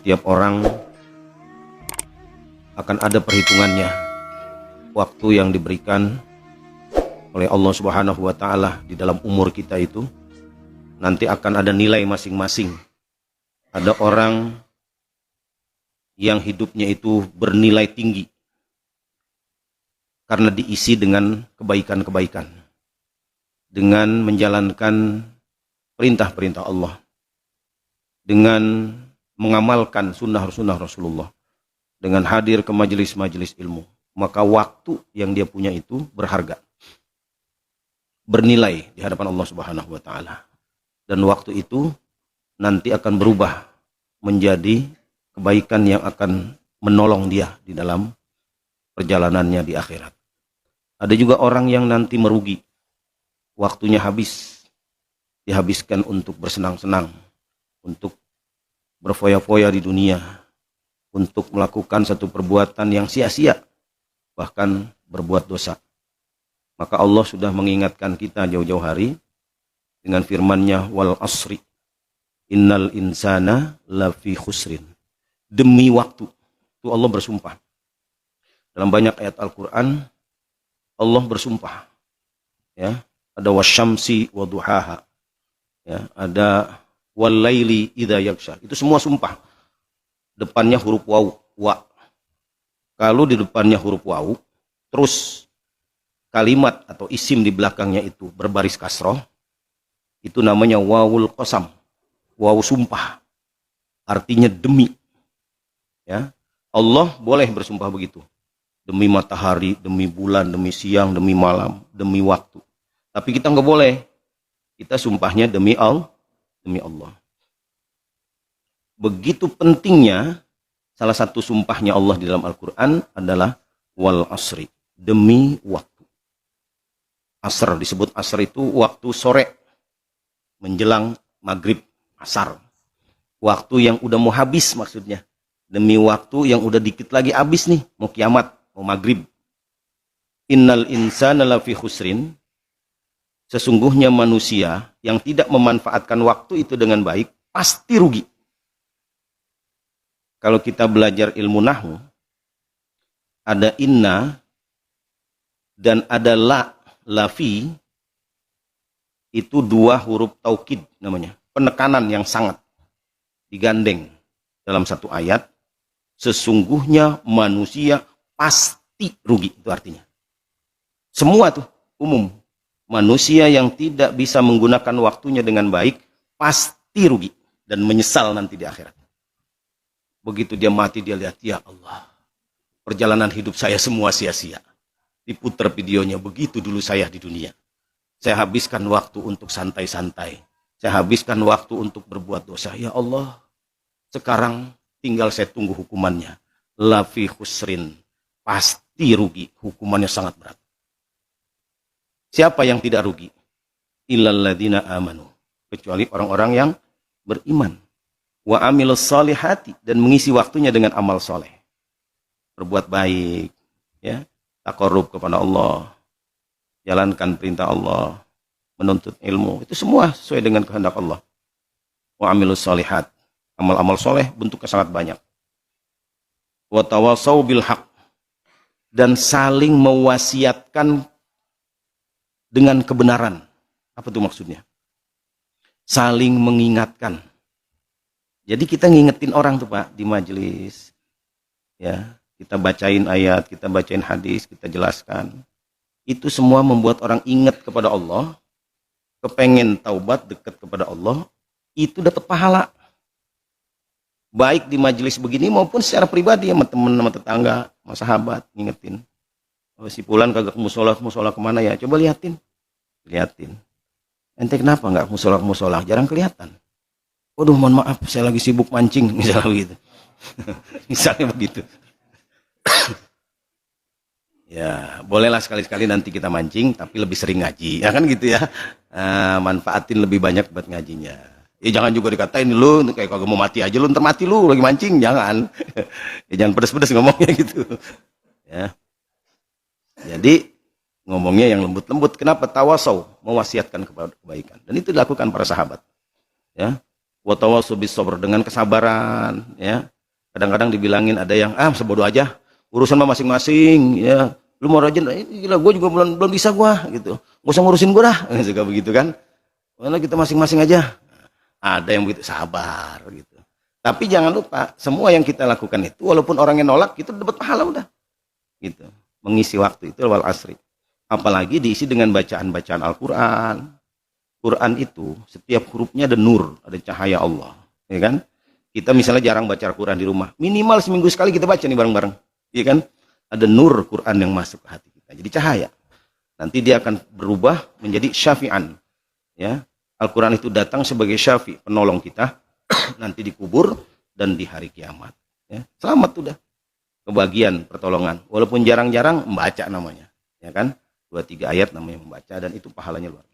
Setiap orang akan ada perhitungannya. Waktu yang diberikan oleh Allah Subhanahu wa Ta'ala di dalam umur kita itu nanti akan ada nilai masing-masing. Ada orang yang hidupnya itu bernilai tinggi karena diisi dengan kebaikan-kebaikan, dengan menjalankan perintah-perintah Allah, dengan mengamalkan sunnah-sunnah Rasulullah, dengan hadir ke majelis-majelis ilmu. Maka waktu yang dia punya itu berharga, bernilai di hadapan Allah Subhanahu wa Ta'ala. Dan waktu itu nanti akan berubah menjadi kebaikan yang akan menolong dia di dalam perjalanannya di akhirat. Ada juga orang yang nanti merugi, waktunya habis, dihabiskan untuk bersenang-senang, untuk berfoya-foya di dunia, untuk melakukan satu perbuatan yang sia-sia, bahkan berbuat dosa. Maka Allah sudah mengingatkan kita jauh-jauh hari dengan firman-Nya, wal asri innal insana lafi khusrin. Demi waktu, itu Allah bersumpah. Dalam banyak ayat Al-Quran Allah bersumpah, ya, ada wasyamsi wa duhaha, ya, ada walaili idza yaghsha. Itu semua sumpah. Depannya huruf waw, wa. Kalau di depannya huruf waw, terus kalimat atau isim di belakangnya itu berbaris kasroh, itu namanya wawul qasam, waw sumpah. Artinya demi. Ya, Allah boleh bersumpah begitu. Demi matahari, demi bulan, demi siang, demi malam, demi waktu. Tapi kita nggak boleh. Kita sumpahnya demi Allah. Demi Allah. Begitu pentingnya salah satu sumpahnya Allah di dalam Al-Quran adalah wal asri, demi waktu. Asr, disebut asr itu waktu sore menjelang maghrib, asar. Waktu yang udah mau habis maksudnya. Demi waktu yang udah dikit lagi habis nih, mau kiamat, mau maghrib. Innal insana lafi khusrin. Sesungguhnya manusia yang tidak memanfaatkan waktu itu dengan baik, pasti rugi. Kalau kita belajar ilmu nahwu, ada inna dan ada lafi, itu dua huruf taukid namanya. Penekanan yang sangat digandeng dalam satu ayat. Sesungguhnya manusia pasti rugi, itu artinya. Semua tuh umum. Manusia yang tidak bisa menggunakan waktunya dengan baik pasti rugi dan menyesal nanti di akhirat. Begitu dia mati, dia lihat, ya Allah, perjalanan hidup saya semua sia-sia. Diputar videonya, begitu dulu saya di dunia. Saya habiskan waktu untuk santai-santai. Saya habiskan waktu untuk berbuat dosa. Ya Allah, sekarang tinggal saya tunggu hukumannya. Lafi khusrin, pasti rugi, hukumannya sangat berat. Siapa yang tidak rugi? Illal ladzina amanu. Kecuali orang-orang yang beriman. Wa amilus solihati, dan mengisi waktunya dengan amal soleh. Berbuat baik, ya, taqarrub kepada Allah, jalankan perintah Allah, menuntut ilmu. Itu semua sesuai dengan kehendak Allah. Wa amilus solihat. Amal-amal soleh bentuknya sangat banyak. Wa tawassaw bil haq, dan saling mewasiatkan dengan kebenaran. Apa itu maksudnya? Saling mengingatkan. Jadi kita ngingetin orang tuh Pak di majelis. Ya, kita bacain ayat, kita bacain hadis, kita jelaskan. Itu semua membuat orang ingat kepada Allah, kepengen taubat, dekat kepada Allah, itu dapat pahala. Baik di majelis begini maupun secara pribadi sama teman, sama tetangga, sama sahabat, ngingetin. Oh, si Fulan kagak musola kemana ya? Coba liatin. Ente kenapa nggak musola? Jarang kelihatan. Waduh, mohon maaf, saya lagi sibuk mancing, misalnya begitu. Misalnya begitu. Ya, bolehlah sekali-sekali nanti kita mancing, tapi lebih sering ngaji. Ya kan gitu ya. Manfaatin lebih banyak buat ngajinya. Ya jangan juga dikatain lu, kayak kagak mau mati aja lu, ntar mati lu lagi mancing. Jangan. Ya jangan pedes-pedes ngomongnya gitu. Ya. Jadi ngomongnya yang lembut-lembut. Kenapa? Tawasau, mewasiatkan kepada kebaikan. Dan itu dilakukan para sahabat. Ya. Wa tawasau bis sabr, dengan kesabaran, ya. Kadang-kadang dibilangin ada yang sebodoh aja, urusan mah masing-masing, ya. Lu mau rajin, gila, gue juga belum bisa gue, gitu. Gak usah ngurusin gue dah, suka begitu kan. Mana kita masing-masing aja. Ada yang begitu, sabar, gitu. Tapi jangan lupa, semua yang kita lakukan itu, walaupun orang yang nolak, itu dapat pahala udah. Gitu. Mengisi waktu itu wal asri. Apalagi diisi dengan bacaan-bacaan Al-Quran. Quran itu, setiap hurufnya ada nur, ada cahaya Allah. Ya kan? Kita misalnya jarang baca Al-Quran di rumah. Minimal seminggu sekali kita baca nih bareng-bareng. Ya kan? Ada nur Quran yang masuk ke hati kita. Jadi cahaya. Nanti dia akan berubah menjadi syafi'an. Ya. Al-Quran itu datang sebagai syafi', penolong kita. Nanti dikubur dan di hari kiamat. Ya. Selamat sudah. Kebagian pertolongan. Walaupun jarang-jarang membaca namanya. Ya kan? 2-3 ayat namanya membaca dan itu pahalanya luar biasa.